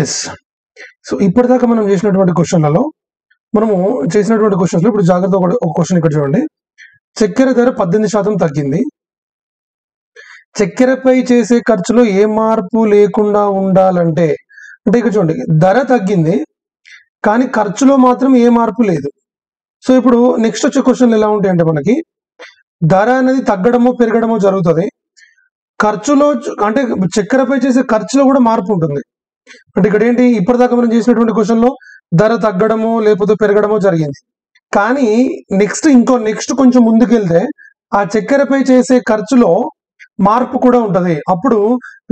Yes. So ఇప్పటిదాకా మనం చేసినటువంటి క్వశ్చన్లలో ఇప్పుడు జాగ్రత్త ఒక క్వశ్చన్ ఇక్కడ చూడండి. చక్కెర ధర 18% తగ్గింది. చక్కెరపై చేసే ఖర్చులో ఏ మార్పు లేకుండా ఉండాలంటే, అంటే ఇక్కడ చూడండి ధర తగ్గింది కానీ ఖర్చులో మాత్రం ఏ మార్పు లేదు. సో ఇప్పుడు నెక్స్ట్ వచ్చే క్వశ్చన్లు ఎలా ఉంటాయి అంటే, మనకి ధర అనేది తగ్గడమో పెరగడమో జరుగుతుంది, ఖర్చులో అంటే చక్కెరపై చేసే ఖర్చులో కూడా మార్పు ఉంటుంది. అంటే ఇక్కడ ఏంటి, ఇప్పటిదాకా మనం చేసినటువంటి క్వశ్చన్లో ధర తగ్గడమో లేకపోతే పెరగడమో జరిగింది, కానీ నెక్స్ట్ కొంచెం ముందుకెళ్తే ఆ చక్కెరపై చేసే ఖర్చులో మార్పు కూడా ఉంటది. అప్పుడు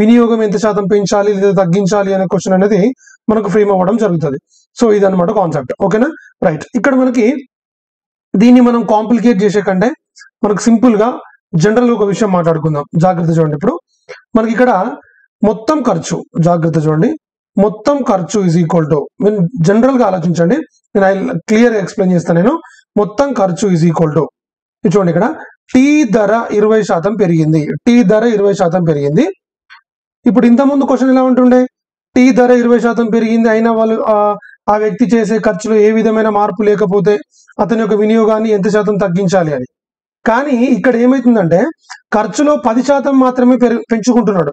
వినియోగం ఎంత శాతం పెంచాలి లేదా తగ్గించాలి అనే క్వశ్చన్ అనేది మనకు ఫ్రేమ్ అవ్వడం జరుగుతుంది. సో ఇదన్నమాట కాన్సెప్ట్. ఓకేనా, రైట్. ఇక్కడ మనకి దీన్ని మనం కాంప్లికేట్ చేసే కంటే మనకు సింపుల్ గా జనరల్ ఒక విషయం మాట్లాడుకుందాం. జాగ్రత్త చూడండి. ఇప్పుడు మనకి ఇక్కడ మొత్తం ఖర్చు, జాగ్రత్త చూడండి, మొత్తం ఖర్చు ఈజ్ ఈక్వల్ టు, మీరు జనరల్ గా ఆలోచించండి, నేను క్లియర్ గా ఎక్స్ప్లెయిన్ చేస్తాను. నేను మొత్తం ఖర్చు ఈజ్ ఈక్వల్ టు, చూడండి ఇక్కడ టీ ధర 20% పెరిగింది. టీ ధర 20% పెరిగింది. ఇప్పుడు ఇంతకుముందు క్వశ్చన్ ఎలా ఉంటుండే, టీ ధర 20% పెరిగింది అయినా వాళ్ళు ఆ వ్యక్తి చేసే ఖర్చులో ఏ విధమైన మార్పు లేకపోతే అతని యొక్క వినియోగాన్ని ఎంత శాతం తగ్గించాలి అని. కానీ ఇక్కడ ఏమైతుందంటే ఖర్చులో 10% మాత్రమే పెంచుకుంటున్నాడు.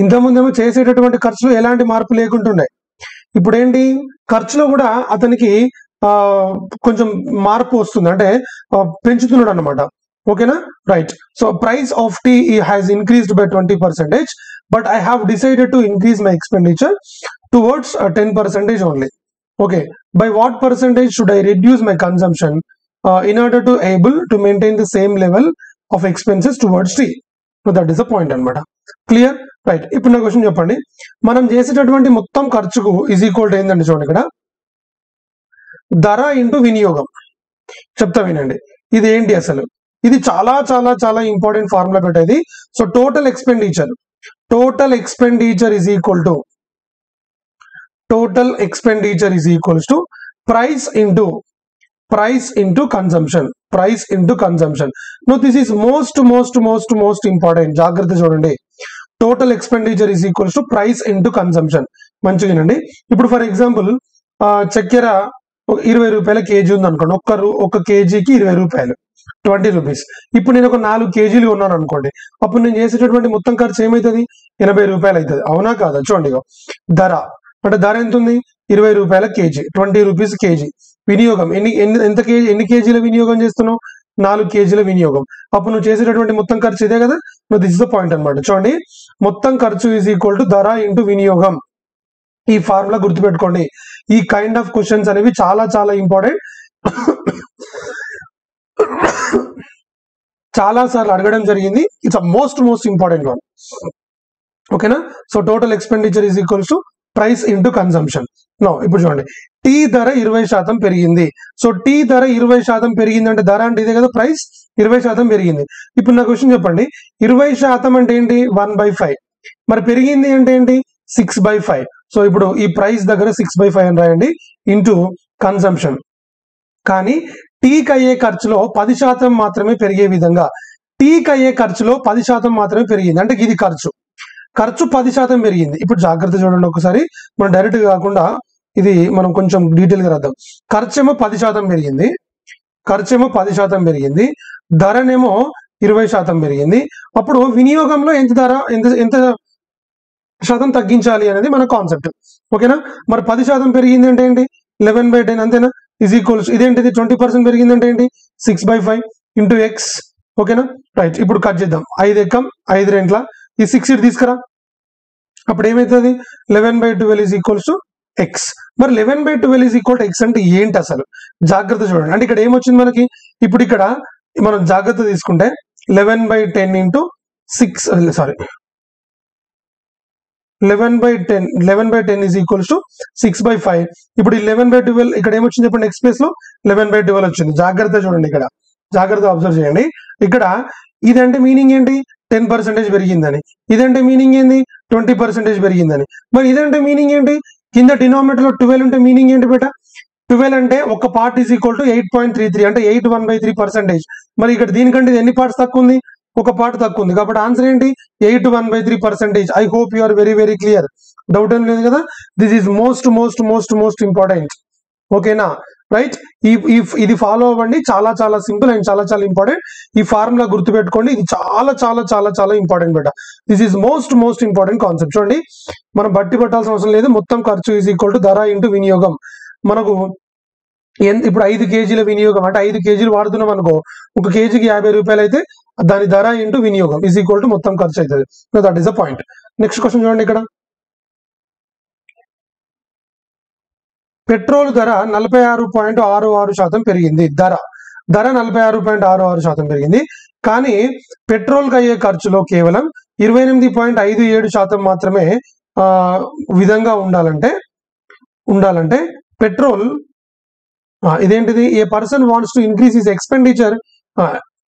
ఇంతకుముందేమో చేసేటటువంటి ఖర్చులో ఎలాంటి మార్పు లేకుంటుండే, ఇప్పుడు ఏంటి ఖర్చులో కూడా అతనికి కొంచెం మార్పు వస్తుంది, అంటే పెంచుతున్నాడు అనమాట. ఓకేనా, right. So price of tea has increased by 20%, but I have decided to increase my expenditure towards 10% only. Okay, by what percentage should I reduce my consumption in order to able to maintain the same level of expenses towards tea? So that is the point అనమాట. Clear, right. ఇప్పుడు నా question చెప్పండి, మనం చేసేటటువంటి మొత్తం ఖర్చుకు is equal to ఏంటంటే చూడండి ఇక్కడ ధర ఇంటూ వినియోగం. చెప్తా వినండి, ఇది ఏంటి అసలు, ఇది చాలా చాలా చాలా ఇంపార్టెంట్ ఫార్ములా పెట్టేది. So total expenditure is equals to price into consumption. Now this is most important. జాగ్రత్త చూడండి, total expenditure is equals to price into consumption. మంచిగా వినండి. ఇప్పుడు ఫర్ ఎగ్జాంపుల్ చక్కెర 20 రూపాయల కేజీ ఉంది అనుకోండి, ఒక కేజీకి 20 రూపాయలు, 20 రూపీస్. ఇప్పుడు నేను ఒక 4 కేజీలు ఉన్నాను అనుకోండి, అప్పుడు నేను చేసేటటువంటి మొత్తం ఖర్చు ఏమవుతుంది, 80 రూపాయలు అవుతుంది. అవునా కాదా? చూడండి, ధర అంటే ధర ఎంత ఉంది, 20 రూపాయల కేజీ, 20 రూపీస్ కేజీ. వినియోగం ఎన్ని కేజీల వినియోగం చేస్తున్నావు, 4 కేజీల వినియోగం. అప్పుడు నువ్వు చేసేటటువంటి మొత్తం ఖర్చు ఇదే కదా. దిస్ ఇస్ ద పాయింట్ అనమాట. చూడండి, మొత్తం ఖర్చు ఈజ్ ఈక్వల్ టు ధర ఇంటూ వినియోగం. ఈ ఫార్ములా గుర్తుపెట్టుకోండి. ఈ కైండ్ ఆఫ్ క్వశ్చన్స్ అనేవి చాలా చాలా ఇంపార్టెంట్, చాలా సార్లు అడగడం జరిగింది. It's a most important one. ఓకేనా. So total expenditure is equals to price into consumption. ఇప్పుడు చూడండి, టీ ధర 20% పెరిగింది. సో టీ ధర 20% పెరిగింది అంటే ధర అంటే ఇదే కదా, ప్రైస్ 20% పెరిగింది. ఇప్పుడు నా క్వశ్చన్ చెప్పండి, 20% అంటే ఏంటి, 1/5. మరి పెరిగింది అంటే ఏంటి, 6/5. సో ఇప్పుడు ఈ ప్రైస్ దగ్గర 6/5 అని రాయండి ఇంటూ కన్సంప్షన్. కానీ టీకి అయ్యే ఖర్చులో 10% మాత్రమే పెరిగే విధంగా, టీకి అయ్యే ఖర్చులో 10% మాత్రమే పెరిగింది అంటే ఇది ఖర్చు 10% పెరిగింది. ఇప్పుడు జాగ్రత్త చూడండి ఒకసారి, మనం డైరెక్ట్ కాకుండా ఇది మనం కొంచెం డీటెయిల్ గా రాద్దాం. ఖర్చేమో 10% పెరిగింది, ధరనేమో 20% పెరిగింది. అప్పుడు వినియోగంలో ఎంత శాతం తగ్గించాలి అనేది మన కాన్సెప్ట్. ఓకేనా. మరి 10% పెరిగింది అంటే ఏంటి, 11/10 అంతేనా, ఈజ్ ఈక్వల్స్ ఇదేంటిది 20% పెరిగింది అంటే ఏంటి, 6/5 ఇంటూ ఎక్స్. ఓకేనా, రైట్. ఇప్పుడు కట్ చేద్దాం, 5 ఎక్కం 5 రెంట్ల ఈ 6 ఇటు తీసుకురా, అప్పుడు ఏమవుతుంది, 11/12 ఈజ్ ఈక్వల్స్ టు ఎక్స్. మరి 11/12 ఈజ్ ఈక్వల్ టు ఎక్స్ అంటే ఏంటి అసలు, జాగ్రత్త చూడండి. అంటే ఇక్కడ ఏమొచ్చింది మనకి, ఇప్పుడు ఇక్కడ మనం జాగ్రత్త తీసుకుంటే 11/10 into 6 sorry 11/10 is equals to 6/5. ఇప్పుడు 11/12 ఇక్కడ ఏమొచ్చింది చెప్పండి, ఎక్స్ ప్లేస్ లో 11/12 వచ్చింది. జాగ్రత్త చూడండి, ఇక్కడ జాగ్రత్త అబ్జర్వ్ చేయండి. ఇక్కడ ఇదంటే మీనింగ్ ఏంటి, 10% పెరిగిందని. ఇదంటే మీనింగ్ ఏంది, 20% పెరిగిందని. మరి ఇదంటే మీనింగ్ ఏంటి, కింద డినామినేటర్ లో 12 ఉంటే మీనింగ్ ఏంటి బేట, 12 అంటే ఒక పార్ట్ ఈజ్ ఈక్వల్ టు 8.33 అంటే 8 1/3%. మరి ఇక్కడ దీనికంటే ఎన్ని పార్ట్స్ తక్కువ ఉంది, ఒక పార్ట్ తక్కువ ఉంది కాబట్టి ఆన్సర్ ఏంటి 8 1/3%. I hope you are very very clear. Doubt ఏం లేదు కదా. This is most most most most important. ఓకేనా రైట్. ఇది ఫాలో అవ్వండి, చాలా చాలా సింపుల్ అండ్ చాలా చాలా ఇంపార్టెంట్. ఈ ఫార్ములా గుర్తుపెట్టుకోండి, ఇది చాలా చాలా చాలా చాలా ఇంపార్టెంట్ బెట. This is most most important concept. చూడండి మనం బట్టి పట్టాల్సిన అవసరం లేదు. మొత్తం ఖర్చు ఈజ్ ఈక్వల్ టు ధర ఇంటూ వినియోగం. మనకు ఇప్పుడు 5 కేజీల వినియోగం అంటే 5 కేజీలు వాడుతున్నాం అనుకో, 1 కేజీకి 50 రూపాయలు అయితే దాని ధర ఇంటూ వినియోగం ఈజ్ ఈక్వల్ టు మొత్తం ఖర్చు అవుతుంది. That is the point. Next question చూడండి. ఇక్కడ పెట్రోల్ ధర 46.66% పెరిగింది. ధర 46.66% పెరిగింది. కానీ పెట్రోల్ కి అయ్యే ఖర్చులో కేవలం 28.57% మాత్రమే విధంగా ఉండాలంటే పెట్రోల్ ఇదేంటిది? A person wants to increase his expenditure.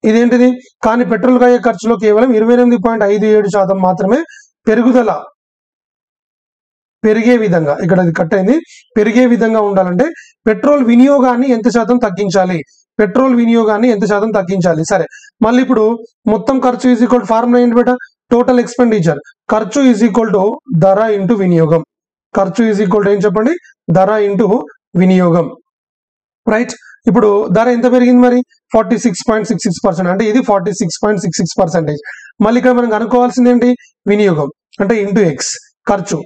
ఇదేంటిది? కానీ పెట్రోల్ కి అయ్యే ఖర్చులో కేవలం 28.57% మాత్రమే పెరిగే విధంగా, ఇక్కడ అది కట్ అయింది, పెరిగే విధంగా ఉండాలంటే పెట్రోల్ వినియోగాన్ని ఎంత శాతం తగ్గించాలి? సరే, మళ్ళీ ఇప్పుడు మొత్తం ఖర్చు ఈజ్ ఈక్వల్ టు ఫార్ములా ఏంటి బేట? Total expenditure. ఖర్చు ఈజ్ ఈక్వల్ టు ధర ఇంటూ వినియోగం. ఖర్చు ఈజ్ ఈక్వల్ టు ఏం చెప్పండి? ధర ఇంటూ వినియోగం. రైట్. ఇప్పుడు ధర ఎంత పెరిగింది మరి? 46.66%. అంటే ఇది 46.66%. మళ్ళీ ఇక్కడ మనం కనుక్కోవాల్సింది ఏంటి? వినియోగం అంటే ఇంటూ ఎక్స్. ఖర్చు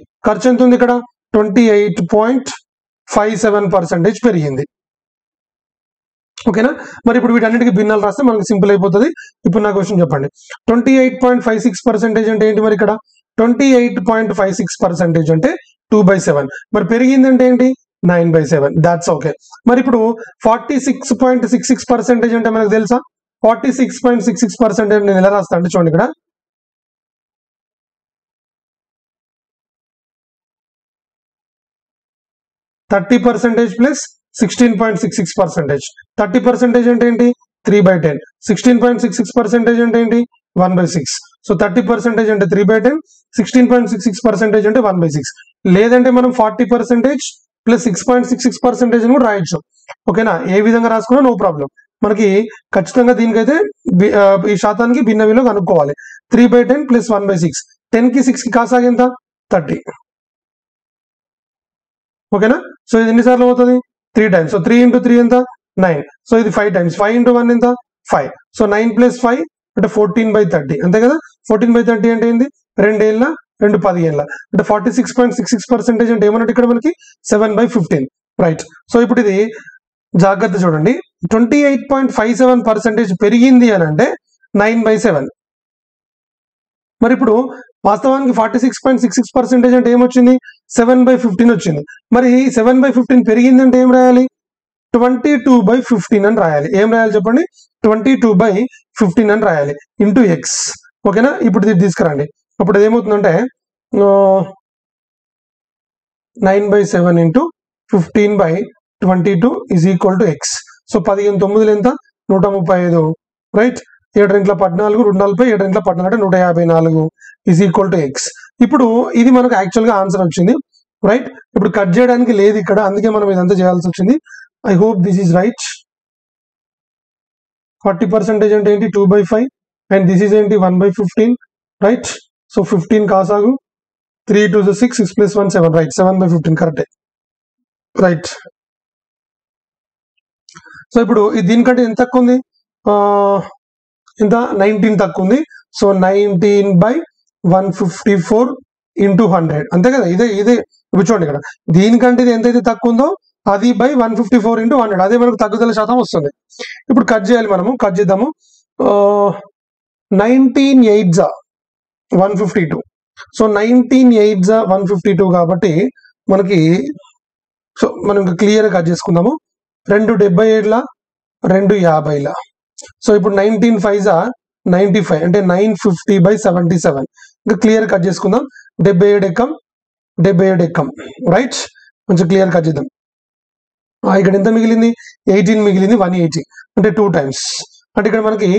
ఎంత ఉంది ఇక్కడ? 28.57% పెరిగింది. ఓకేనా. మరి ఇప్పుడు వీటన్నిటికీ భిన్నాలు రాస్తే మనకి సింపుల్ అయిపోతుంది. ఇప్పుడు నా క్వశ్చన్ చెప్పండి. 28.56% అంటే ఏంటి మరి? ఇక్కడ 28.56% అంటే 2/7. మరి పెరిగిందంటే ఏంటి? 9/7. That's okay. మరి ఇప్పుడు 46.66% అంటే మనకు తెలుసా? 46.66% నేను ఎలా రాస్తా అంటే చూడండి, ఇక్కడ 30% ప్లస్ 16.66%. 30% అంటే ఏంటి? 3/10. 16.66% అంటే ఏంటి? 1/6. సో 30% అంటే 3/10, 16.66% అంటే 1/6. లేదంటే మనం 40% ప్లస్ 6.66% కూడా రాయొచ్చు. ఓకేనా. ఏ విధంగా రాసుకున్నా నో ప్రాబ్లం. మనకి ఖచ్చితంగా దీనికైతే ఈ శాతానికి భిన్న విలువ కనుక్కోవాలి. 3/10 ప్లస్ 1/6. 10కి 6కి కాసాగి ఎంత? 30. ఓకేనా. సో ఇది ఎన్నిసార్లు అవుతుంది? 3 టైమ్స్. సో 3 ఇంటూ 3 ఎంత? 9. సో ఇది 5 టైమ్స్. 5 ఇంటూ 1 ఎంత? 5. సో 9 ప్లస్ 5 అంటే 14/30. అంతే కదా. 14/30 అంటే ఏంటి? 2 ఏళ్ళ 2 10 ఏళ్ళ అంటే 46.66% అంటే ఏమన్నట్టు ఇక్కడ మనకి 7/15. రైట్. సో ఇప్పుడు ఇది జాగ్రత్త చూడండి. 28.57% పెరిగింది అని అంటే 9/7. మరి ఇప్పుడు వాస్తవానికి 46.66% అంటే ఏమొచ్చింది? 7/15 వచ్చింది. మరి 7/15 పెరిగింది అంటే ఏం రాయాలి? 22/15 అని రాయాలి. ఏం రాయాలి చెప్పండి? 22/15 అని రాయాలి ఇంటూ ఎక్స్. ఓకేనా. ఇప్పుడు ఇది తీసుకురండి. అప్పుడు ఏమవుతుందంటే 9/7 into 15/22 is equal to X. So 15 9 ఎంత? 135. రైట్. 7 2 14, 2 4 7 2 14 అంటే 154 ఈజ్ ఈక్వల్ టు ఎక్స్. ఇప్పుడు ఇది మనకు యాక్చువల్ గా ఆన్సర్ వచ్చింది. రైట్. ఇప్పుడు కట్ చేయడానికి లేదు ఇక్కడ, అందుకే మనం ఇదంతా చేయాల్సి వచ్చింది. I hope this is right. 40% అంటే ఏంటి? 2/5 అండ్ దిస్ ఈజ్ ఏంటి? 1/15. రైట్. So 15 కాసాగు 3 2 6 6 plus 1 7. రైట్. 7/15 కరెక్టే. రైట్. సో ఇప్పుడు దీనికంటే ఎంత తక్కువ ఉంది? ఇంత 19 తక్కువ ఉంది. So 19/154 into 100. అంతే కదా. ఇదే ఇప్పుడు చూడండి, ఇక్కడ దీనికంటే ఇది ఎంతైతే తక్కువ ఉందో అది బై 154 ఇంటూ 100. అదే మనకు తగ్గుదల శాతం వస్తుంది. ఇప్పుడు కట్ చేయాలి, మనము కట్ చేద్దాము. 19 8 152. సో 19 8 152 కాబట్టి మనకి సో మనం క్లియర్ గా కట్ చేసుకుందాము. 2 77 2 50. సో ఇప్పుడు 19 5 95 అంటే 950/77. ఇంకా క్లియర్ కట్ చేసుకుందాం. 77 ఎక్కం. రైట్. కొంచెం క్లియర్ కట్ చేద్దాం. ఇక్కడ ఎంత మిగిలింది? 18 మిగిలింది. 180 అంటే 2 టైమ్స్. అంటే ఇక్కడ మనకి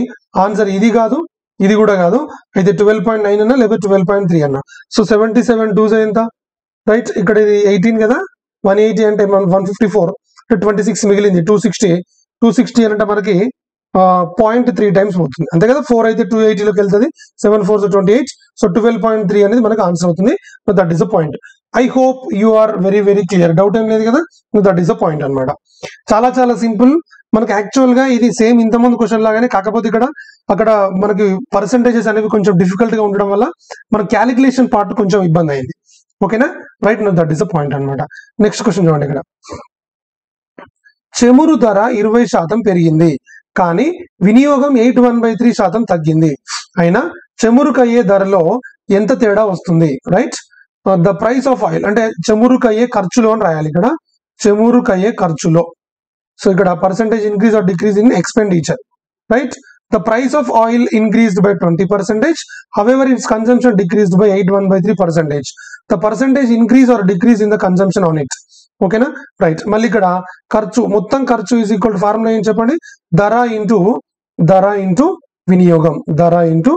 ఆన్సర్ ఇది కాదు, ఇది కూడా కాదు. అయితే 12.9 అన్నా లేదా 12.3 అన్నా. సో 77 2 ఎంత? రైట్. ఇక్కడ ఇది 18 కదా. 180 అంటే 154 అంటే 26 మిగిలింది. 260 అంటే మనకి 0.3 టైమ్స్ పోతుంది అంతే కదా. 4 అయితే 280లోకి వెళ్తుంది, 7 4 28, సో 12.3 అనేది మనకు ఆన్సర్ అవుతుంది. That is the point. I hope you are very very clear. Doubt ఏం లేదు కదా. దట్ ఈస్ ద పాయింట్ అనమాట. చాలా చాలా సింపుల్. మనకి యాక్చువల్ గా ఇది సేమ్ ఇంతకుముందు క్వశ్చన్ లాగానే, కాకపోతే అక్కడ మనకి పర్సెంటేజెస్ అనేవి కొంచెం డిఫికల్ట్ గా ఉండడం వల్ల మన క్యాలిక్యులేషన్ పార్ట్ కొంచెం ఇబ్బంది అయింది. ఓకేనా, right. That is the point అనమాట. నెక్స్ట్ క్వశ్చన్ చూడండి. ఇక్కడ చమురు ధర 20% పెరిగింది, కానీ వినియోగం 81/3% తగ్గింది. అయినా చమురుకు అయ్యే ధరలో ఎంత తేడా వస్తుంది? Right. The price of oil అంటే చమురుకు అయ్యే ఖర్చులో అని రాయాలి ఇక్కడ. చమురుకు అయ్యే ఖర్చులో. సో ఇక్కడ percentage increase or decrease in expenditure. Right. The price of oil increased by 20%. However, its consumption decreased by 81/3%. The percentage increase or decrease in the consumption on it. ఓకేనా, రైట్. మళ్ళీ ఇక్కడ ఖర్చు, మొత్తం ఖర్చు ఈజ్ ఈక్వల్ టు ఫార్ములా ఏం చెప్పండి? ధర into వినియోగం. ధర ఇంటూ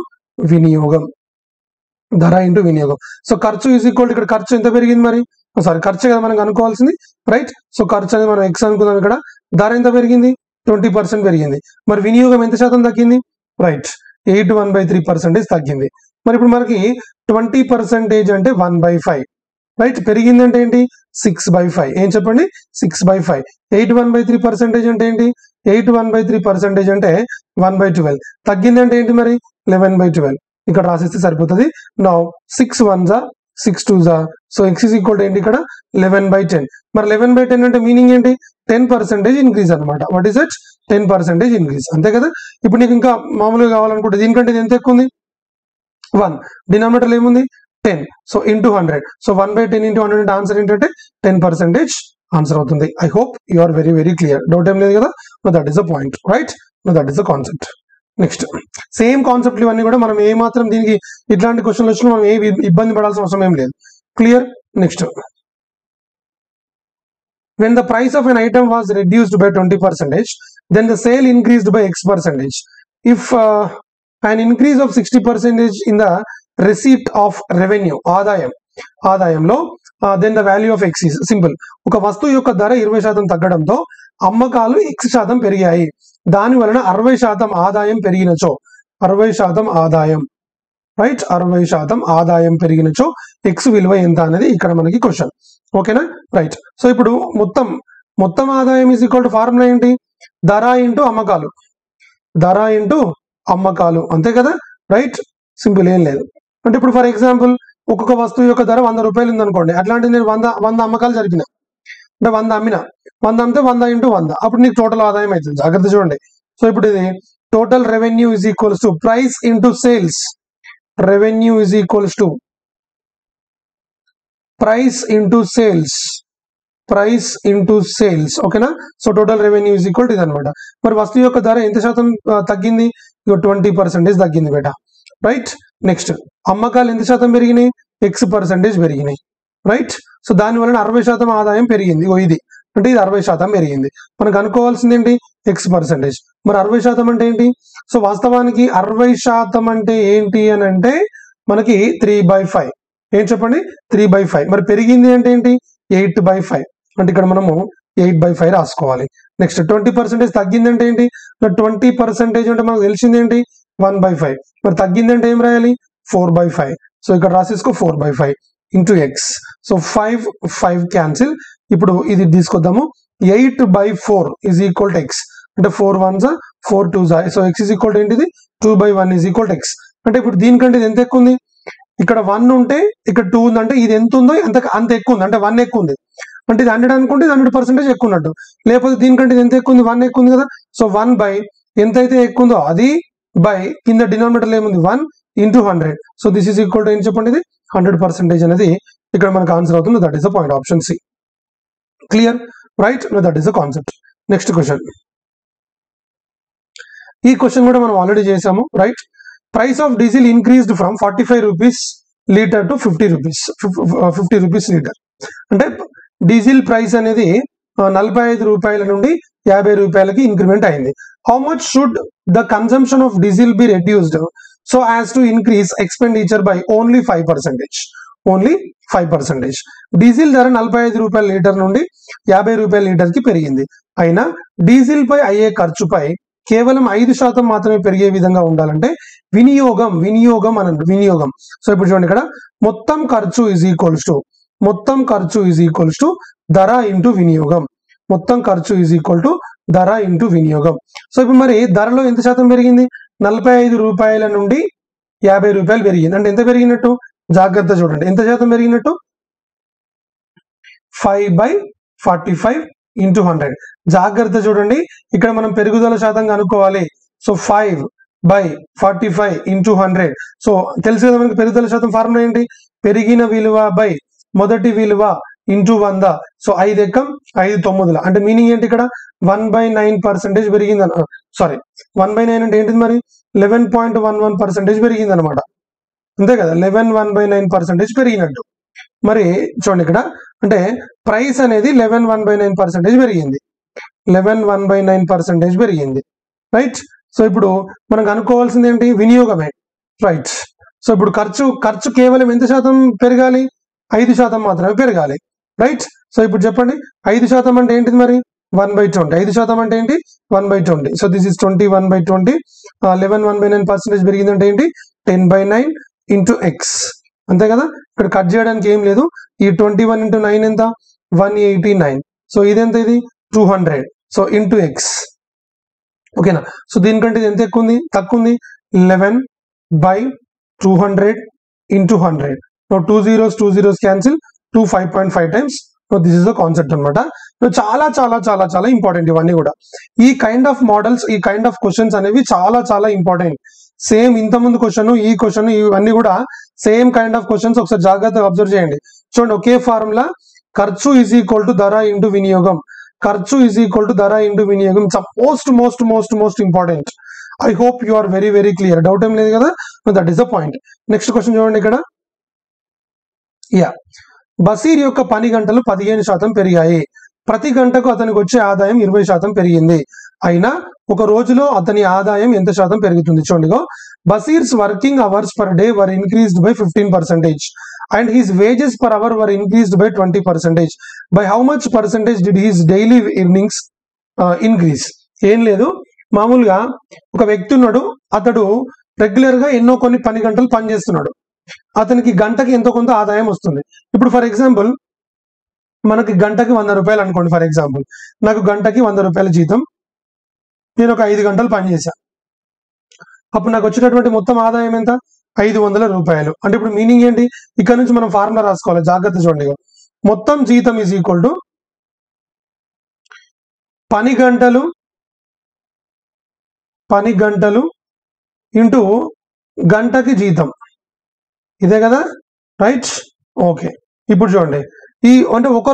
వినియోగం. సో ఖర్చు ఈజ్ ఈక్వల్ ఇక్కడ ఖర్చు ఎంత పెరిగింది మరి? సారీ, ఖర్చు కదా మనకు అనుకోవాల్సింది. రైట్. సో ఖర్చు అనేది మనం ఎక్స్ అనుకుందాం. ఇక్కడ ధర ఎంత పెరిగింది? 20% పెరిగింది. మరి వినియోగం ఎంత శాతం తగ్గింది? రైట్, 81/3% తగ్గింది. మరి ఇప్పుడు మనకి 20% అంటే 1/5. రైట్. పెరిగింది అంటే ఏంటి? 6/5. ఏం చెప్పండి? 6/5. 81/3% అంటే ఏంటి? 81/3% అంటే 1/12. తగ్గింది అంటే ఏంటి మరి? 11/12. ఇక్కడ రాసిస్తే సరిపోతుంది. Now 6 1s 6 2s. So x is equal to ఏంటి ఇక్కడ? 11/10. మరి 11/10 అంటే మీనింగ్ ఏంటి? 10% ఇంక్రీజ్ అనమాట. What is it? 10% ఇంక్రీజ్. అంతే కదా. ఇప్పుడు నీకు ఇంకా మామూలుగా కావాలనుకుంటే దీనికంటే ఇది ఎంత ఎక్కువ ఉంది? 1. డినామినేటర్ ఏముంది? 10. So into 100. సో 1/10 ఇంటూ 100 అంటే ఆన్సర్ ఏంటంటే 10% ఆన్సర్ అవుతుంది. I hope you are very very clear. Doubt ఏం లేదు కదా. That is the point. Right. That is the concept. Next same concept ఇవన్నీ కూడా మనం ఏ మాత్రం దీనికి ఇట్లాంటి క్వశ్చన్లు వచ్చినా మనం ఏ ఇబ్బంది పడాల్సిన అవసరం ఏం లేదు. Clear. Next, when the price of an item was reduced by 20%, then the sale increased by X%. If an increase of 60% in the receipt of revenue, ఆదాయంలో, then the value of X is simple. ఒక వస్తువు యొక్క ధర 20% తగ్గడంతో అమ్మకాలు X% పెరిగాయి. దాని వలన 60% ఆదాయం పెరిగినచో, 60% ఆదాయం, రైట్, 60% ఆదాయం పెరిగినచో X విలువ ఎంత అనేది ఇక్కడ మనకి క్వశ్చన్. ఓకేనా, రైట్. సో ఇప్పుడు మొత్తం ఆదాయం ఈజ్ ఈక్వల్ టు ఫార్ములా ఏంటి? ధర ఇంటూ అమ్మకాలు. ధర ఇంటూ అమ్మకాలు, అంతే కదా. రైట్, సింపుల్, ఏం లేదు. అంటే ఇప్పుడు ఫర్ ఎగ్జాంపుల్ ఒక్కొక్క వస్తువు యొక్క ధర 100 రూపాయలు ఉందనుకోండి. అట్లాంటి నేను 100 అమ్మకాలు జరిపిన అంటే 100 అమ్మిన, 100 అమ్మితే 100 ఇంటూ 100, అప్పుడు నీకు టోటల్ ఆదాయం అవుతుంది. జాగ్రత్త చూడండి. సో ఇప్పుడు ఇది total revenue is equals to price into sales. Revenue is equals to price into sales. Price into sales. ఓకేనా. So total revenue is equal to ఇది అనమాట. మరి వస్తువు యొక్క ధర ఎంత శాతం తగ్గింది? 20% తగ్గింది బేట. రైట్. నెక్స్ట్, అమ్మకాలు ఎంత శాతం పెరిగినాయి? X% పెరిగినాయి. రైట్. సో దాని వలన 60% ఆదాయం పెరిగింది. ఇది అంటే ఇది 60% పెరిగింది. మనకు అనుకోవాల్సింది ఏంటి? X%. మరి 60% అంటే ఏంటి? సో వాస్తవానికి 60% అంటే ఏంటి అని అంటే మనకి 3/5. ఏం చెప్పండి? 3/5. మరి పెరిగింది అంటే ఏంటి? 8/5. అంటే ఇక్కడ మనము 8/5 రాసుకోవాలి. నెక్స్ట్ 20% తగ్గింది అంటే ఏంటి? 20% అంటే మనకు తెలిసింది ఏంటి? 1/5. మరి తగ్గింది అంటే ఏం రాయాలి? 4/5. సో ఇక్కడ రాసేసుకో 4/5 ఇంటూ ఎక్స్. So 5 cancel. ఇప్పుడు ఇది తీసుకొద్దాము. 8/4 ఈజ్ ఈక్వల్ టు ఎక్స్. అంటే 4 1s 4 2s. So X is equal to ఏంటిది? 2/1 ఈజ్ ఈక్వల్ టు ఎక్స్. అంటే ఇప్పుడు దీనికంటే ఇది ఎంత ఎక్కువ ఉంది? ఇక్కడ 1 ఉంటే ఇక్కడ 2 ఉంది. అంటే ఇది ఎంత ఉందో అంత ఎక్కువ ఉంది. అంటే 1 ఎక్కువ ఉంది. అంటే ఇది 100 అనుకుంటే 100% ఎక్కువ ఉన్నట్టు. లేకపోతే దీనికంటే ఇది ఎంత ఎక్కువ ఉంది? 1 ఎక్కువ ఉంది కదా. సో 1 ఎంతైతే ఎక్కువ ఉందో అది బై కింద డినామినేటర్ ఏముంది? 1 into 100. So this is equal to ఏం చెప్పండి? ఇది 100% అనేది ఇక్కడ మనకు ఆన్సర్ అవుతుంది. That is the point. Option C. Clear, right. That is the concept. Next question. ఈ క్వశ్చన్ కూడా మనం ఆల్రెడీ చేసాము. Right. Price of diesel increased from 45 rupees litre to 50 rupees litre. అంటే డీజిల్ ప్రైస్ అనేది 45 రూపాయల నుండి 50 రూపాయలకి ఇంక్రిమెంట్ అయింది. How much should the consumption of diesel be reduced so as to increase expenditure by only 5%. Only 5%. Diesel ధర 45 రూపాయల litre నుండి 50 రూపాయల లీటర్ కి పెరిగింది. అయినా డీజిల్ పై అయ్యే ఖర్చుపై కేవలం 5% మాత్రమే పెరిగే విధంగా ఉండాలంటే వినియోగం అనండి, వినియోగం. సో ఇప్పుడు చూడండి, ఇక్కడ మొత్తం ఖర్చు ఈజ్ ఈక్వల్స్ టు ధర ఇంటూ వినియోగం. మొత్తం ఖర్చు ఈజ్ ఈక్వల్ టు ధర ఇంటూ వినియోగం. సో ఇప్పుడు మరి ధరలో ఎంత శాతం పెరిగింది? 45 రూపాయల నుండి 50 రూపాయలు పెరిగింది. అంటే ఎంత పెరిగినట్టు? జాగ్రత్త చూడండి, ఎంత శాతం పెరిగినట్టు? 5/45 ఇంటూ 100. జాగ్రత్త చూడండి, ఇక్కడ మనం పెరుగుదల శాతం కనుక్కోవాలి. So 5/45 into 100. సో తెలుసు కదా మనకి పెరుగుదల శాతం ఫార్ములా ఏంటి? పెరిగిన విలువ బై మొదటి విలువ ఇంటూ 100. సో 5 ఎక్కం 5 9. అంటే మీనింగ్ ఏంటి? ఇక్కడ 1/9% పెరిగింది. సారీ, 1/9 అంటే ఏంటిది మరి? 11.11% పెరిగింది అనమాట. అంతే కదా, 1/9% పెరిగినట్టు. మరి చూడండి ఇక్కడ, అంటే ప్రైస్ అనేది 1/9% పెరిగింది. 1/9% పెరిగింది, రైట్. సో ఇప్పుడు మనం అనుకోవాల్సింది ఏంటి? వినియోగమే, రైట్. సో ఇప్పుడు ఖర్చు కేవలం ఎంత శాతం పెరగాలి? 5% మాత్రమే పెరగాలి, రైట్. సో ఇప్పుడు చెప్పండి, 5% అంటే ఏంటిది మరి? 1/20. 5% అంటే ఏంటి? 1/20. So this is 21/20. 1/9% పెరిగిందంటే ఏంటి? 10/9 ఇంటూ ఎక్స్. అంతే కదా, ఇక్కడ కట్ చేయడానికి ఏం లేదు. ఈ 21 ఇంటూ 9 ఎంత? 189. సో ఇదెంత? ఇది 200. సో ఇంటూ ఎక్స్, ఓకేనా. సో దీనికంటే ఇది ఎంత ఎక్కువ ఉంది? తక్కువ ఉంది. 11/200 into 100. So 2 zeros cancel. 5.5 times. So this is the concept అనమాట. చాలా చాలా చాలా చాలా ఇంపార్టెంట్ ఇవన్నీ కూడా. ఈ కైండ్ ఆఫ్ మోడల్స్, ఈ కైండ్ ఆఫ్ క్వశ్చన్స్ అనేవి చాలా చాలా ఇంపార్టెంట్. సేమ్ ఇంతకుముందు క్వశ్చన్, ఈ క్వశ్చన్, ఇవన్నీ కూడా సేమ్ కైండ్ ఆఫ్ క్వశ్చన్స్. ఒకసారి జాగ్రత్తగా అబ్జర్వ్ చేయండి. చూడండి, ఒకే ఫార్ములా, ఖర్చు ఈజ్ ఈక్వల్ టు ధర ఇంటూ వినియోగం. ఖర్చు ఈజ్ ఈక్వల్ టు ధర ఇంటూ వినియోగం. Most important. I hope you are very very clear. Doubt ఏం లేదు కదా? That is the point. Next question చూడండి ఇక్కడ. బషీర్ యొక్క పని గంటలు 15% పెరిగాయి. ప్రతి గంటకు అతనికి వచ్చే ఆదాయం 20% పెరిగింది. అయినా ఒక రోజులో అతని ఆదాయం ఎంత శాతం పెరుగుతుంది? చూడండి, Basheer's working hours per day were increased by 15% and his wages per hour were increased by 20%. By how much percentage did his daily earnings increase? ఏం లేదు, మామూలుగా ఒక వ్యక్తి ఉన్నాడు, అతడు రెగ్యులర్ గా ఎన్నో కొన్ని పని గంటలు పని చేస్తున్నాడు. అతనికి గంటకి ఎంతో కొంత ఆదాయం వస్తుంది. ఇప్పుడు ఫర్ ఎగ్జాంపుల్ మనకి గంటకి 100 రూపాయలు అనుకోండి. ఫర్ ఎగ్జాంపుల్ నాకు గంటకి 100 రూపాయల జీతం, నేను ఒక 5 గంటలు పనిచేశాను. అప్పుడు నాకు వచ్చేటటువంటి మొత్తం ఆదాయం ఎంత? 500 రూపాయలు. అంటే ఇప్పుడు మీనింగ్ ఏంటి? ఇక్కడ నుంచి మనం ఫార్ములా రాసుకోవాలి. జాగ్రత్త చూడండి, మొత్తం జీతం ఈజ్ ఈక్వల్ టు పని గంటలు ఇంటూ గంటకి జీతం. ఇదే కదా, రైట్. ఓకే, ఇప్పుడు చూడండి, అంటే ఒక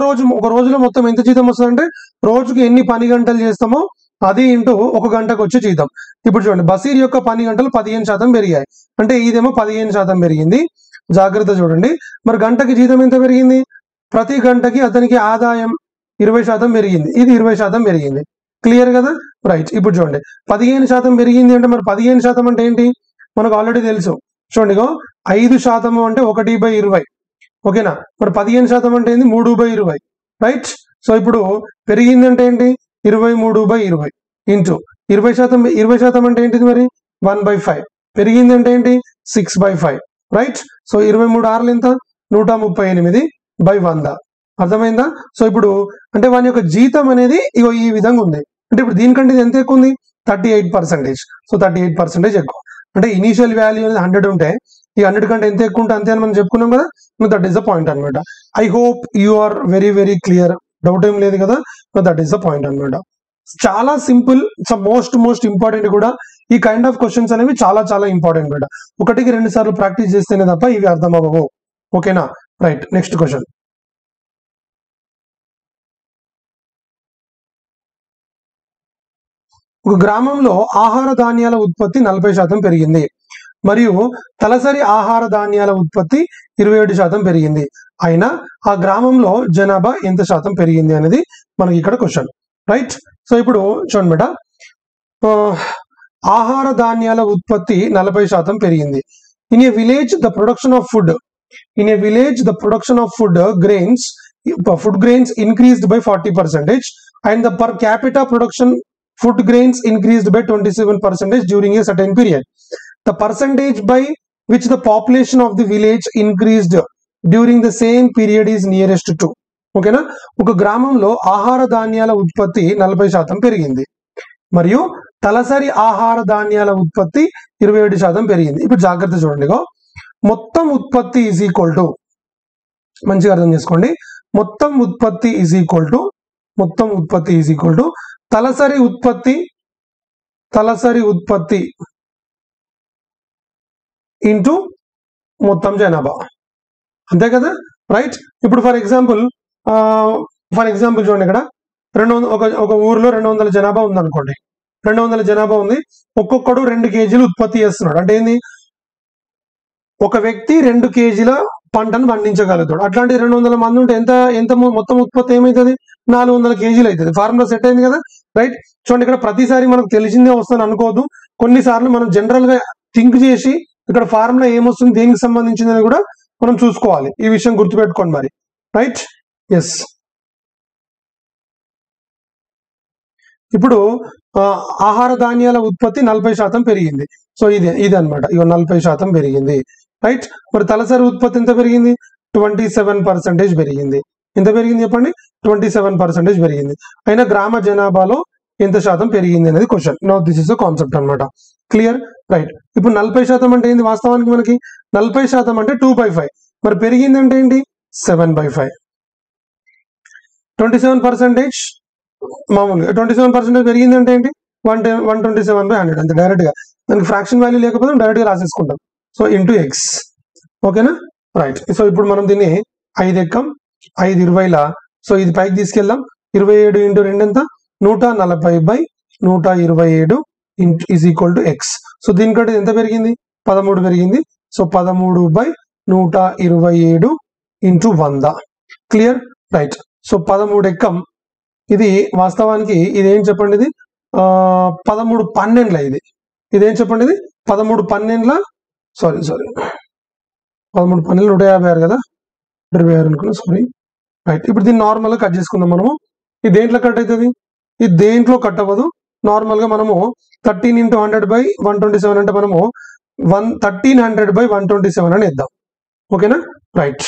రోజులో మొత్తం ఎంత జీతం వస్తుందంటే, రోజుకి ఎన్ని పని గంటలు చేస్తామో అది ఇంటూ ఒక గంటకు వచ్చే జీతం. ఇప్పుడు చూడండి, బషీర్ యొక్క పని గంటలు 15% పెరిగాయి. అంటే ఇదేమో 15% పెరిగింది. జాగ్రత్త చూడండి, మరి గంటకి జీతం ఎంత పెరిగింది? ప్రతి గంటకి అతనికి ఆదాయం 20% పెరిగింది. ఇది 20% పెరిగింది. క్లియర్ కదా, రైట్. ఇప్పుడు చూడండి, 15% పెరిగింది అంటే మరి 15% అంటే ఏంటి? మనకు ఆల్రెడీ తెలుసు. చూడండి, 5% అంటే 1/20. ఓకేనా. మరి 15% అంటే ఏంటి? 3/20, రైట్. సో ఇప్పుడు పెరిగింది అంటే ఏంటి? 23/20 ఇంటూ 20% అంటే ఏంటిది మరి? 1/5. పెరిగింది అంటే ఏంటి? 6/5, రైట్. సో 23 6 ఎంత? 138/100. అర్థమైందా? సో ఇప్పుడు అంటే వాని యొక్క జీతం అనేది ఇగో ఈ విధంగా ఉంది. అంటే ఇప్పుడు దీనికంటే ఎంత ఎక్కువ ఉంది? 38%. సో 38% ఎక్కువ. అంటే ఇనీషియల్ వాల్యూ అనేది 100 ఉంటే ఈ 100 కంటే ఎంత ఎక్కువ ఉంటే అంతే అని మనం చెప్పుకున్నాం కదా. దట్ ఈస్ ద పాయింట్ అనమాట. I hope you are very very clear. Doubt ఏం లేదు కదా. దట్ ఈస్ ద పాయింట్ అనమాట. చాలా సింపుల్. మోస్ట్ ఇంపార్టెంట్ కూడా. ఈ కైండ్ ఆఫ్ క్వశ్చన్స్ అనేవి చాలా చాలా ఇంపార్టెంట్ కూడా. 1కి 2 సార్లు ప్రాక్టీస్ చేస్తేనే తప్ప ఇవి అర్థం అవ్వవు. ఓకేనా, రైట్. Next question. ఒక గ్రామంలో ఆహార ధాన్యాల ఉత్పత్తి 40% పెరిగింది మరియు తలసరి ఆహార ధాన్యాల ఉత్పత్తి 27% పెరిగింది. అయినా ఆ గ్రామంలో జనాభా ఎంత శాతం పెరిగింది అనేది మనకి ఇక్కడ క్వశ్చన్, రైట్. సో ఇప్పుడు చూడండి బేట, ఆహార ధాన్యాల ఉత్పత్తి 40% పెరిగింది. In a village the production of food grains increased by 40% and the per capita production food grains increased by 27% during a certain period. The percentage by which the population of the village increased during the same period is nearest to. ఓకేనా, ఒక గ్రామంలో ఆహార ధాన్యాల ఉత్పత్తి 40% పెరిగింది మరియు తలసరి ఆహార ధాన్యాల ఉత్పత్తి 27% పెరిగింది. ఇప్పుడు జాగ్రత్త చూడండి, మొత్తం ఉత్పత్తి ఈజ్ ఈక్వల్ టు, మంచిగా అర్థం చేసుకోండి, మొత్తం ఉత్పత్తి ఈజ్ ఈక్వల్ టు తలసరి ఉత్పత్తి ఇంటూ మొత్తం జనాభా, అంతే కదా, రైట్. ఇప్పుడు ఫర్ ఎగ్జాంపుల్ చూడండి, ఇక్కడ ఒక ఊర్లో 200 జనాభా ఉంది అనుకోండి, 200 జనాభా ఉంది, ఒక్కొక్కడు 2 కేజీలు ఉత్పత్తి చేస్తున్నాడు. అంటే ఏంది, ఒక వ్యక్తి 2 కేజీల పంటను పండించగలుగుతాడు. అట్లాంటి 200 మంది ఉంటే ఎంత మొత్తం ఉత్పత్తి ఏమవుతుంది, 400 కేజీలు అవుతుంది. ఫార్ములా సెట్ అయింది కదా, రైట్. చూడండి, ఇక్కడ ప్రతిసారి మనకు తెలిసిందే వస్తుంది అనుకోవద్దు, కొన్నిసార్లు మనం జనరల్ గా థింక్ చేసి ఇక్కడ ఫార్ములా ఏమొస్తుంది, దేనికి సంబంధించిందని కూడా మనం చూసుకోవాలి. ఈ విషయం గుర్తుపెట్టుకోండి మరి, రైట్. ఎస్, ఇప్పుడు ఆహార ధాన్యాల ఉత్పత్తి 40% పెరిగింది. సో ఇది అనమాట, 40% పెరిగింది, రైట్. మరి తలసరి ఉత్పత్తి ఎంత పెరిగింది, 27% పెరిగింది. ఎంత పెరిగింది చెప్పండి, 27% పెరిగింది. అయినా గ్రామ జనాభాలో ఎంత శాతం పెరిగింది అనేది question. Now this is a concept అనమాట, క్లియర్, రైట్. ఇప్పుడు 40% అంటే ఏంది, వాస్తవానికి మనకి 40% అంటే 2/5, మరి పెరిగింది అంటే ఏంటి, 7/5. 27% మామూలుగా 27% పెరిగింది అంటే ఏంటి, 127/100, అంతే డైరెక్ట్ గా. దానికి ఫ్రాక్షన్ వాల్యూ లేకపోతే డైరెక్ట్ గా రాసేసుకుంటాం. సో ఇంటూ ఎక్స్, ఓకేనా, రైట్. సో ఇప్పుడు మనం దీన్ని 5 ఎక్కం, 5 20ల, సో ఇది పైకి తీసుకెళ్దాం. 27 ఇంటూ 2 ఎంత, 140/127 is equal to X. So దీనికంటే ఎంత పెరిగింది, 13 పెరిగింది. So 13/127 into 100, clear, right. So 13 ఎక్కం, ఇది వాస్తవానికి ఇదేం చెప్పండి, ఇది 13 12ల, ఇదేం చెప్పండి, ఇది 13 12ల, సారీ 13 12 156 కదా, 26 అనుకున్నా, సారీ, రైట్. ఇప్పుడు దీన్ని నార్మల్ గా కట్ చేసుకుందాం మనము. ఇది దేంట్లో కట్ అవుతుంది, ఇది దేంట్లో కట్ అవ్వదు. నార్మల్ గా మనము 13 ఇంటూ 100/127 అంటే మనము 1300/127 అని ఇద్దాం, ఓకేనా, రైట్.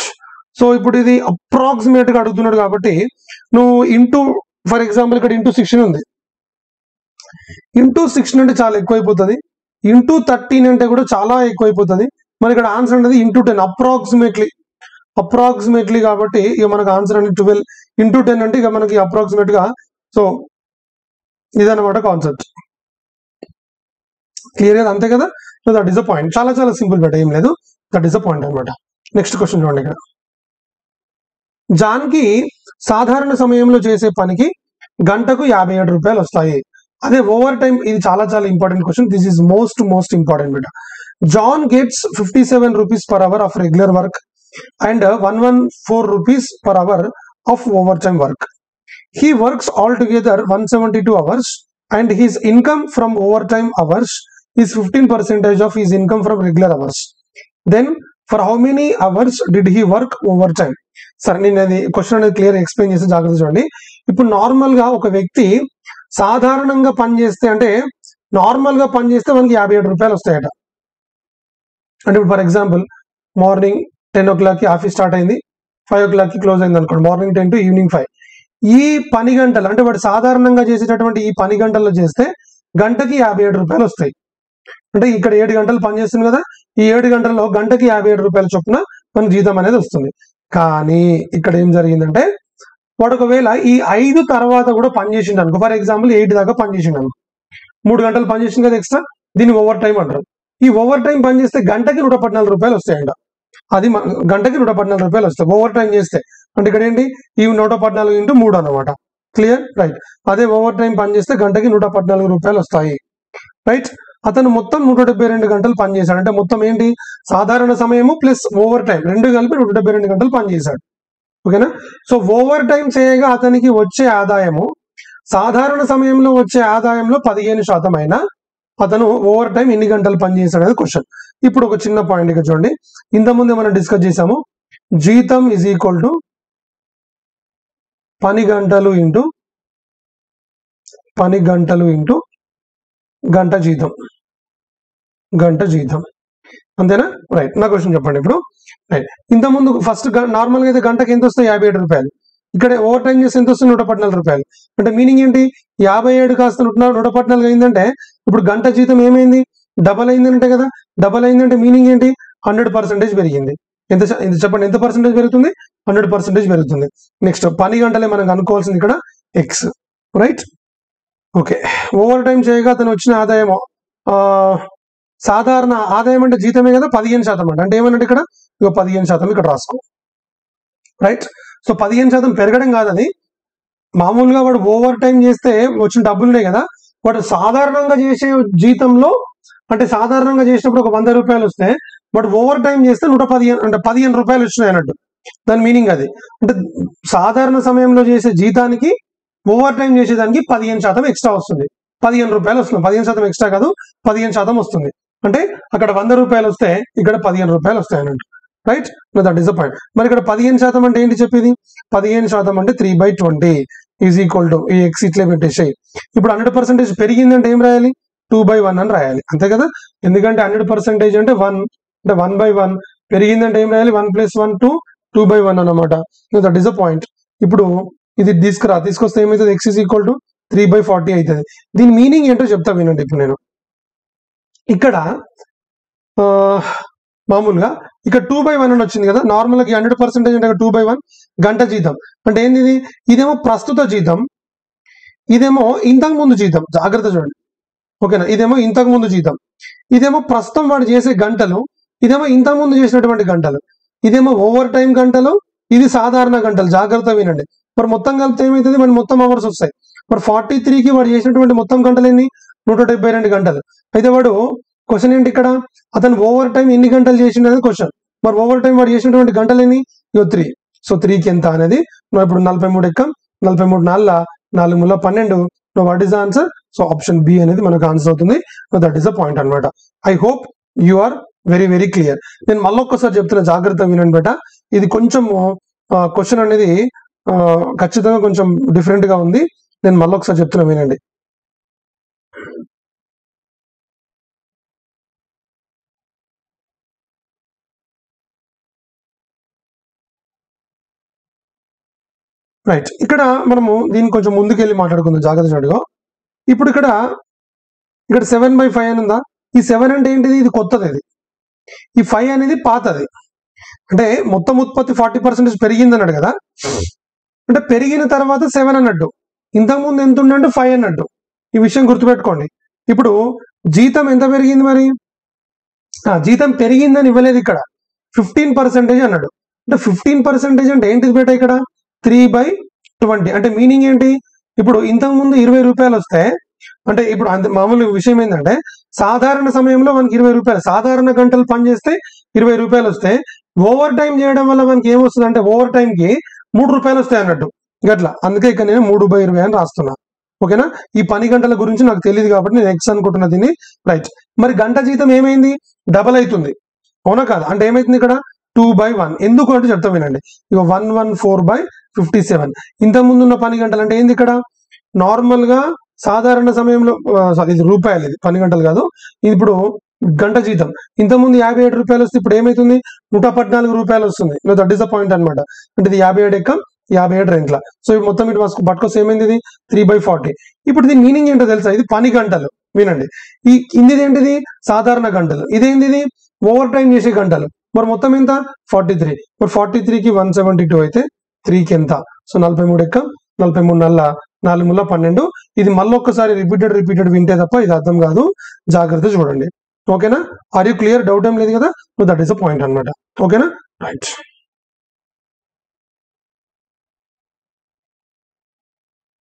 సో ఇప్పుడు ఇది అప్రాక్సిమేట్ గా అడుగుతున్నాడు కాబట్టి నువ్వు ఇంటూ, ఫర్ ఎగ్జాంపుల్ ఇక్కడ ఇంటూ 16 ఉంది, ఇంటూ 16 అంటే చాలా ఎక్కువైపోతుంది, ఇంటూ 13 అంటే కూడా చాలా ఎక్కువైపోతుంది. మరి ఇక్కడ ఆన్సర్ అనేది ఇంటూ 10, అప్రాక్సిమేట్లీ కాబట్టి ఇక మనకు ఆన్సర్ అనేది 12 ఇంటూ 10 అంటే ఇక మనకి అప్రాక్సిమేట్ గా. సో ఇదన్నమాట కాన్సెప్ట్, క్లియర్ గా, అంతే కదా. So that is the point, చాలా చాలా సింపుల్ బట్ ఏం లేదు, దట్ ఈస్ ద పాయింట్ అనమాట. నెక్స్ట్ క్వశ్చన్ చూడండి, ఇక్కడ జాన్కి సాధారణ సమయంలో చేసే పనికి గంటకు 57 రూపాయలు వస్తాయి. అదే ఓవర్ టైం, ఇది చాలా చాలా important question, this is most important bit. John gets 57 rupees per hour of regular work and 114 rupees per hour of overtime work. He works altogether 172 hours and his income from overtime hours is 15% of his income from regular hours. Then for how many hours did he work overtime? సరే, నేను అది question అనేది clear explain చేసి జాగ్రత్త చూడండి. ఇప్పుడు normal గా ఒక వ్యక్తి సాధారణంగా పనిచేస్తే, అంటే నార్మల్ గా పనిచేస్తే మనకి 57 రూపాయలు వస్తాయట. అంటే ఇప్పుడు for example morning 10 o'clock office start అయింది, 5 o'clock క్లోజ్ అయింది అనుకోండి, మార్నింగ్ 10 to ఈవినింగ్ 5. ఈ పని గంటలు అంటే వాడు సాధారణంగా చేసేటటువంటి ఈ పని గంటల్లో చేస్తే గంటకి 57 రూపాయలు వస్తాయి. అంటే ఇక్కడ 7 గంటలు పనిచేస్తుంది కదా, ఈ 7 గంటల్లో గంటకి 57 రూపాయల చొప్పున మన జీతం అనేది వస్తుంది. కానీ ఇక్కడ ఏం జరిగిందంటే వాడు ఒకవేళ ఈ 5 తర్వాత కూడా పనిచేసిండు అనుకో, ఫర్ ఎగ్జాంపుల్ 8 దాకా పనిచేసిండు అనుకో, 3 గంటలు పనిచేసింది కదా ఎక్స్ట్రా, దీన్ని ఓవర్ టైం అంటారు. ఈ ఓవర్ టైం పనిచేస్తే గంటకి 114 రూపాయలు వస్తాయంట. అది గంటకి 114 రూపాయలు వస్తాయి ఓవర్ టైం చేస్తే. అంటే ఇక్కడ ఏంటి, ఈ 114 ఇంటూ 3 అనమాట, క్లియర్, రైట్. అదే ఓవర్ టైం పనిచేస్తే గంటకి 114 రూపాయలు వస్తాయి, రైట్. అతను మొత్తం 172 గంటలు పనిచేశాడు. అంటే మొత్తం ఏంటి, సాధారణ సమయము ప్లస్ ఓవర్ టైం రెండు కలిపి 172 గంటలు పనిచేశాడు, ఓకేనా. సో ఓవర్ టైం చేయగా అతనికి వచ్చే ఆదాయము సాధారణ సమయంలో వచ్చే ఆదాయంలో 15% అయినా అతను ఓవర్ టైం ఎన్ని గంటలు పనిచేశాడు అనేది క్వశ్చన్. ఇప్పుడు ఒక చిన్న పాయింట్ ఇక్కడ చూడండి, ఇంతకుముందే మనం డిస్కస్ చేసాము, జీతం ఈజ్ ఈక్వల్ టు పని గంటలు ఇంటూ పని గంటలు ఇంటూ గంట జీతం, గంట జీతం, అంతేనా? రైట్. నా క్వశ్చన్ చెప్పండి ఇప్పుడు. రైట్. ఇంతకుముందు ఫస్ట్ నార్మల్గా అయితే గంటకి ఎంత వస్తాయి? 57 రూపాయలు. ఇక్కడ ఓవర్ టైం చేస్తే ఎంత వస్తుంది? 114 రూపాయలు. అంటే మీనింగ్ ఏంటి? 57 కాస్త 114 అయిందంటే ఇప్పుడు గంట జీతం ఏమైంది? డబల్ అయిందంటే కదా. డబల్ అయిందంటే మీనింగ్ ఏంటి? 100% పెరిగింది. ఎంత చెప్పండి, ఎంత పర్సెంటేజ్ పెరుగుతుంది? 100% పెరుగుతుంది. నెక్స్ట్ పని గంటలే మనం అనుకోవాల్సింది ఇక్కడ X. Right. Okay. Over time చేయగా అతను వచ్చిన ఆదాయము, సాధారణ ఆదాయం అంటే జీతమే కదా, 15% అంటే ఏమన్నట్టు ఇక్కడ 15% ఇక్కడ రాసుకో. రైట్. సో 15% పెరగడం కాదు అది, మామూలుగా వాడు ఓవర్ టైం చేస్తే వచ్చిన డబ్బులునే కదా, వాడు సాధారణంగా చేసే జీతంలో అంటే సాధారణంగా చేసినప్పుడు ఒక 100 రూపాయలు వస్తే వాడు ఓవర్ టైం చేస్తే 115 అంటే 15 రూపాయలు వచ్చినాయి అన్నట్టు. దాని మీనింగ్ అది. అంటే సాధారణ సమయంలో చేసే జీతానికి ఓవర్ టైం చేసేదానికి 15% ఎక్స్ట్రా వస్తుంది. 15 రూపాయలు వస్తుంది. 15% ఎక్స్ట్రా కాదు, 15% వస్తుంది. అంటే అక్కడ 100 రూపాయలు వస్తే ఇక్కడ 15 రూపాయలు వస్తాయి అన్నట్టు. Right. That is the point. మరి ఇక్కడ 15% అంటే ఏంటి చెప్పేది? 15% అంటే 3/20 ఈజ్ ఈక్వల్ టు ఈ ఎక్స్ ఇట్లే పెట్టేసాయి. ఇప్పుడు 100% పెరిగిందంటే ఏం రాయాలి? 2/1 అని రాయాలి, అంతే కదా. ఎందుకంటే 100% అంటే 1 అంటే 1/1, పెరిగిందంటే ఏం రాయాలి? 1 + 1 2/1 అన్నమాట. That is the point. ఇప్పుడు ఇది తీసుకొస్తే ఏమవుతుంది? ఎక్స్ ఈజ్ ఈక్వల్ టు 3/40 అవుతుంది. దీని మీనింగ్ ఏంటో చెప్తా వినండి. ఇప్పుడు నేను ఇక్కడ మామూలుగా ఇక్కడ 2/1 అని వచ్చింది కదా. నార్మల్గా 100% అంటే 2/1 గంట జీతం అంటే ఏంది? ఇది ఇదేమో ప్రస్తుత జీతం, ఇదేమో ఇంతకు ముందు జీతం. జాగ్రత్త చూడండి, ఓకేనా. ఇదేమో ఇంతకు ముందు జీతం, ఇదేమో ప్రస్తుతం వాడు చేసే గంటలు, ఇదేమో ఇంతకు ముందు చేసినటువంటి గంటలు, ఇదేమో ఓవర్ టైం గంటలు, ఇది సాధారణ గంటలు. జాగ్రత్త వినండి. మరి మొత్తం కలిపితే ఏమవుతుంది? మరి మొత్తం అవర్స్ వస్తాయి. మరి 43కి వాడు చేసినటువంటి మొత్తం గంటలు ఎన్ని? 172 గంటలు. అయితే వాడు క్వశ్చన్ ఏంటి ఇక్కడ? అతను ఓవర్ టైం ఎన్ని గంటలు చేసిండు అనేది క్వశ్చన్. మరి ఓవర్ టైం వాడు చేసినటువంటి గంటలు ఎన్ని? 3. సో 3కి ఎంత అనేది ఇప్పుడు 43 ఎక్కం, 43 4 3 12. What is the answer? So option B అనేది మనకు ఆన్సర్ అవుతుంది. దట్ ఈస్ ద పాయింట్ అనమాట. I hope you are very very clear. నేను మళ్ళొక్కసారి చెప్తున్నా, జాగ్రత్త వినండి బేట. ఇది కొంచెం క్వశ్చన్ అనేది ఖచ్చితంగా కొంచెం డిఫరెంట్ గా ఉంది. నేను మళ్ళొకసారి చెప్తున్నా వినండి. రైట్. ఇక్కడ మనము దీన్ని కొంచెం ముందుకెళ్ళి మాట్లాడుకుందాం జాగ్రత్తగా. ఇప్పుడు ఇక్కడ 7/5 అని ఉందా? ఈ 7 అంటే ఏంటిది? ఇది కొత్తది. ఇది ఈ 5 అనేది పాతది. అంటే మొత్తం ఉత్పత్తి 40% పెరిగింది అన్నాడు కదా. అంటే పెరిగిన తర్వాత 7 అన్నట్టు, ఇంతకుముందు ఎంత ఉండంటే 5 అన్నట్టు. ఈ విషయం గుర్తుపెట్టుకోండి. ఇప్పుడు జీతం ఎంత పెరిగింది? మరి జీతం పెరిగిందని ఇవ్వలేదు ఇక్కడ, 15% అన్నాడు. అంటే 15% అంటే ఏంటిది బేట? ఇక్కడ 3/20 అంటే మీనింగ్ ఏంటి? ఇప్పుడు ఇంతకు ముందు 20 రూపాయలు వస్తే, అంటే ఇప్పుడు మామూలు విషయం ఏంటంటే సాధారణ సమయంలో మనకి 20 రూపాయలు, సాధారణ గంటలు పనిచేస్తే 20 రూపాయలు వస్తాయి. ఓవర్ టైం చేయడం వల్ల మనకి ఏమొస్తుంది అంటే ఓవర్ టైం కి 3 రూపాయలు వస్తాయి అన్నట్టు. గట్లా, అందుకే ఇక్కడ నేను 3/20 అని రాస్తున్నా. ఓకేనా. ఈ పని గంటల గురించి నాకు తెలియదు కాబట్టి నేను ఎక్స్ అనుకుంటున్నా దీన్ని. రైట్. మరి గంట జీతం ఏమైంది? డబల్ అవుతుంది, అవునా కాదా? అంటే ఏమైతుంది ఇక్కడ? 2/1. ఎందుకు అంటే చెప్తా వినండి. ఇక 114/57. ఇంతకు ముందు ఉన్న పని గంటలు అంటే ఏంది? ఇక్కడ నార్మల్ గా సాధారణ సమయంలో ఇది రూపాయలు, ఇది పని గంటలు కాదు. ఇది ఇప్పుడు గంట జీతం ఇంతకుముందు 57 రూపాయలు వస్తే ఇప్పుడు ఏమైతుంది? 114 రూపాయలు వస్తుంది. దట్ ఈస్ ద పాయింట్ అనమాట. అంటే ఇది 57 ఎక్కం 57 రెంట్ల. సో మొత్తం ఇటు పట్టుకొస్తే ఏమైంది? ఇది 3/40. ఇప్పుడు దీని మీనింగ్ ఏంటో తెలుసా? ఇది పని గంటలు. వినండి. ఈ కిందిది ఏంటిది? సాధారణ గంటలు. ఇదేంది? ఇది ఓవర్ టైం చేసే గంటలు. మరి మొత్తం ఎంత? 43. మరి 43కి 172 అయితే 3కి ఎంత? సో 43 ఎక్కం 43 4 3 12. ఇది మళ్ళొక్కసారి రిపీటెడ్ వింటే తప్ప ఇది అర్థం కాదు. జాగ్రత్త చూడండి. ఓకేనా. Are you clear? డౌట్ ఏం లేదు కదా. దట్ ఈస్ అ పాయింట్ అనమాట. ఓకేనా. రైట్.